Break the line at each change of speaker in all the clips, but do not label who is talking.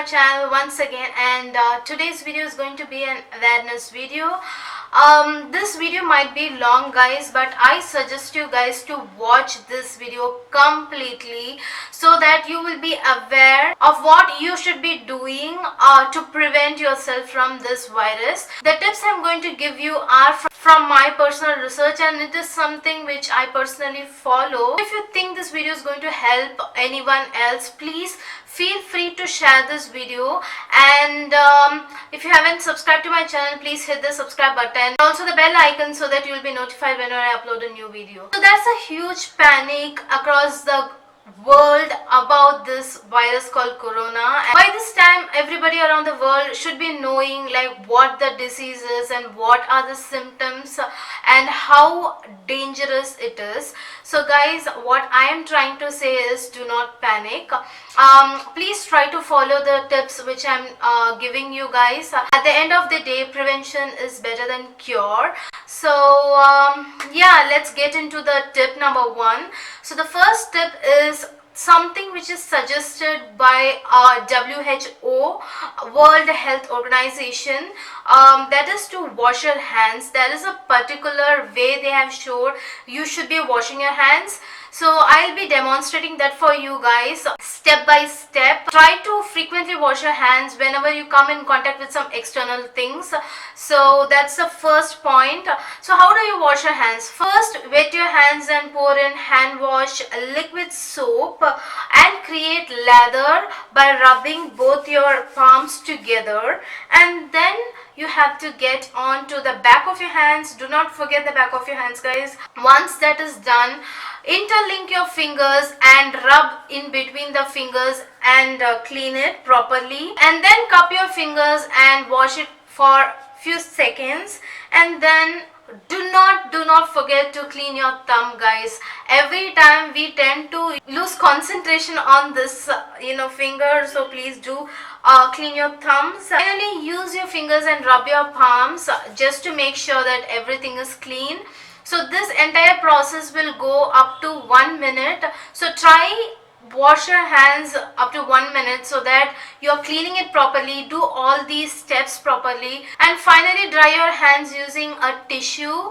my channel once again, and today's video is going to be an awareness video. This video might be long, guys, but I suggest you guys to watch this video completely so that you will be aware of what you should be doing to prevent yourself from this virus. The tips I'm going to give you are from my personal research, and it is something which I personally follow. If you think this video is going to help anyone else, please feel free to share this video, and if you haven't subscribed to my channel, please hit the subscribe button, also the bell icon, so that you will be notified whenever I upload a new video. So there's a huge panic across the world about this virus called corona, and by this time everybody around the world should be knowing like what the disease is and what are the symptoms and how dangerous it is. So guys, what I am trying to say is, do not panic. Please try to follow the tips which I'm giving you guys. At the end of the day, prevention is better than cure. So yeah, let's get into the tip number one. So the first tip is something which is suggested by WHO, World Health Organization, that is to wash your hands. There is a particular way they have showed you should be washing your hands. So I'll be demonstrating that for you guys step by step. Try to frequently wash your hands whenever you come in contact with some external things. So that's the first point. So how do you wash your hands? First, wet your hands and pour in hand wash, liquid soap, and create lather by rubbing both your palms together, and then you have to get on to the back of your hands. Do not forget the back of your hands, guys. Once that is done, interlink your fingers and rub in between the fingers and clean it properly, and then cup your fingers and wash it for few seconds, and then do not forget to clean your thumb, guys. Every time we tend to lose concentration on this finger, so please do clean your thumbs. Finally, use your fingers and rub your palms just to make sure that everything is clean. So this entire process will go up to 1 minute. So try wash your hands up to 1 minute so that you're cleaning it properly. Do all these steps properly, and finally dry your hands using a tissue.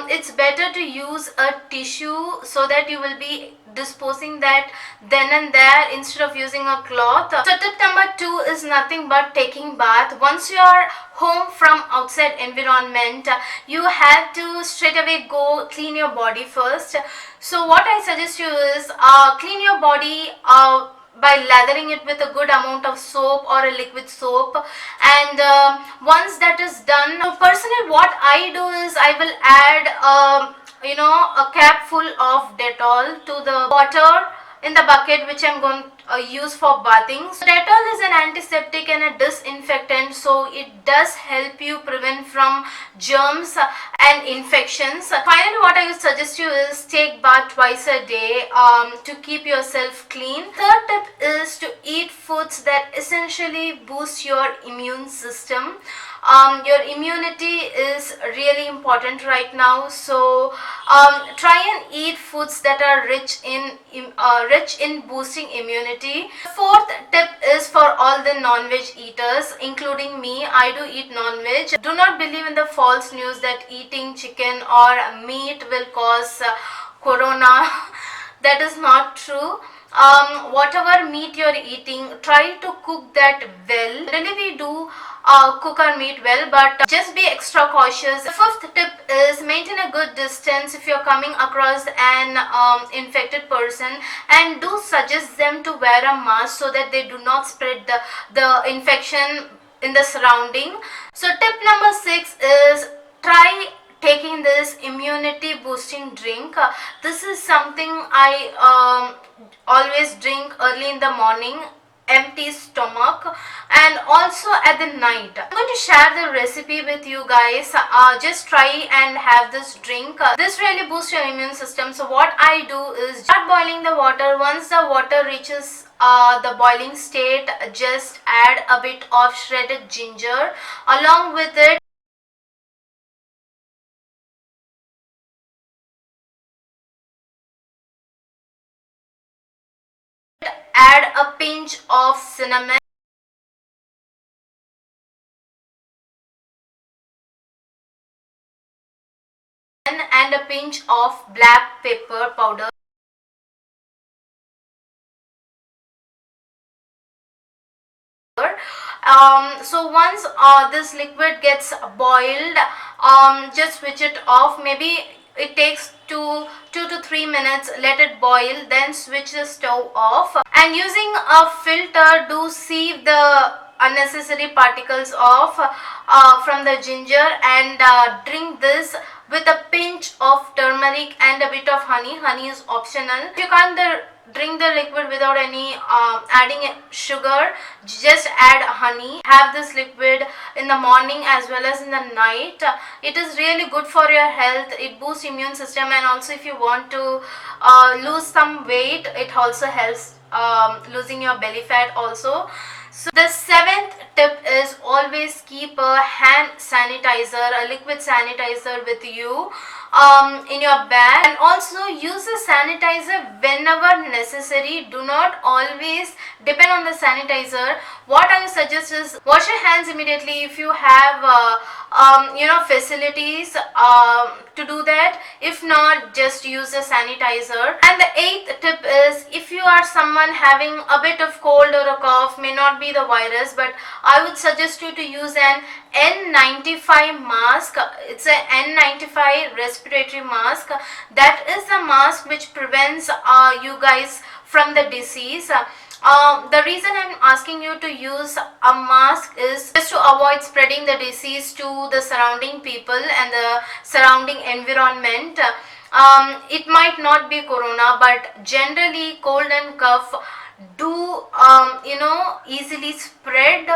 It's better to use a tissue so that you will be disposing that then and there instead of using a cloth. So tip number 2 is nothing but taking bath. Once you are home from outside environment, you have to straight away go clean your body first. So what I suggest you is clean your body by lathering it with a good amount of soap or a liquid soap, and once that is done, personally what I do is I will add a cap full of Dettol to the water in the bucket which I'm going to use for bathing. So Dettol is an antiseptic and a disinfectant, so it does help you prevent from germs and infections. Finally, what I would suggest you is take bath twice a day to keep yourself clean. Third tip is to eat foods that essentially boost your immune system. Your immunity is really important right now, so try and eat foods that are rich in boosting immunity. Fourth tip is for all the non-veg eaters, including me. I do eat non-veg. Do not believe in the false news that eating chicken or meat will cause corona. That is not true. Whatever meat you're eating, try to cook that well. Really, we do cook our meat well, but just be extra cautious. The fifth tip is maintain a good distance if you're coming across an infected person, and do suggest them to wear a mask so that they do not spread the infection in the surrounding. So tip number 6 is try taking this immunity boosting drink. This is something I always drink early in the morning, empty stomach, and also at the night. I'm going to share the recipe with you guys. Just try and have this drink. This really boosts your immune system. So what I do is start boiling the water. Once the water reaches the boiling state, just add a bit of shredded ginger. Along with it, add a pinch of cinnamon. and a pinch of black pepper powder. So once this liquid gets boiled, just switch it off. Maybe it takes 2 to 3 minutes. Let it boil, then switch the stove off, and using a filter, do sieve the unnecessary particles off from the ginger, and drink this with a pinch of turmeric and a bit of honey. Honey is optional. You can't drink the liquid without any adding sugar, just add honey. Have this liquid in the morning as well as in the night. It is really good for your health. It boosts immune system, and also if you want to lose some weight, it also helps losing your belly fat also. So the seventh tip is always keep a hand sanitizer, a liquid sanitizer with you in your bag, and also use a sanitizer whenever necessary. Do not always depend on the sanitizer. What I suggest is wash your hands immediately if you have facilities to do that. If not, just use a sanitizer. And the eighth tip is, if you are someone having a bit of cold or a cough, may not be the virus, but I would suggest you to use an N95 mask. It's an N95 respiratory mask. That is the mask which prevents you guys from the disease. The reason I'm asking you to use a mask is just to avoid spreading the disease to the surrounding people and the surrounding environment. It might not be corona, but generally cold and cough do easily spread.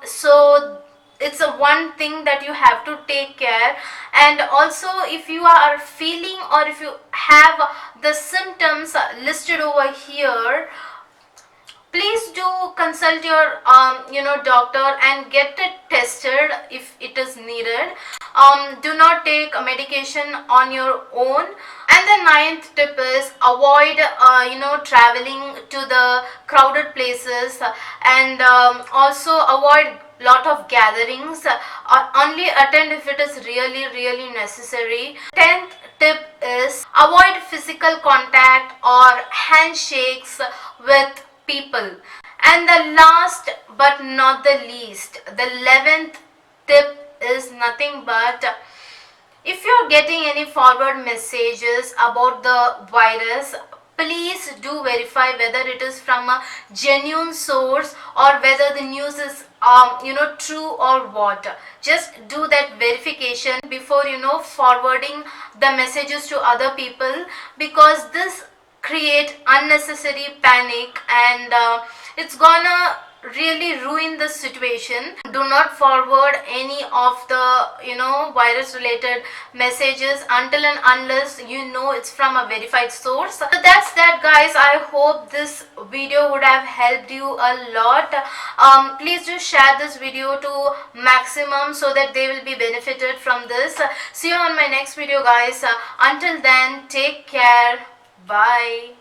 So it's a one thing that you have to take care. And also, if you are feeling or if you have the symptoms listed over here, please do consult your doctor and get it tested if it is needed. Do not take a medication on your own. And the ninth tip is avoid traveling to the crowded places, and also avoid lot of gatherings. Only attend if it is really necessary. 10th tip is avoid physical contact or handshakes with people. And the last but not the least, the 11th tip is nothing but, if you're getting any forward messages about the virus, please do verify whether it is from a genuine source or whether the news is true or what. Just do that verification before forwarding the messages to other people, because this create unnecessary panic, and it's gonna really ruin the situation. Do not forward any of the virus related messages until and unless it's from a verified source. So that's that, guys. I hope this video would have helped you a lot. Please do share this video to maximum so that they will be benefited from this. See you on my next video, guys. Until then, take care. Bye.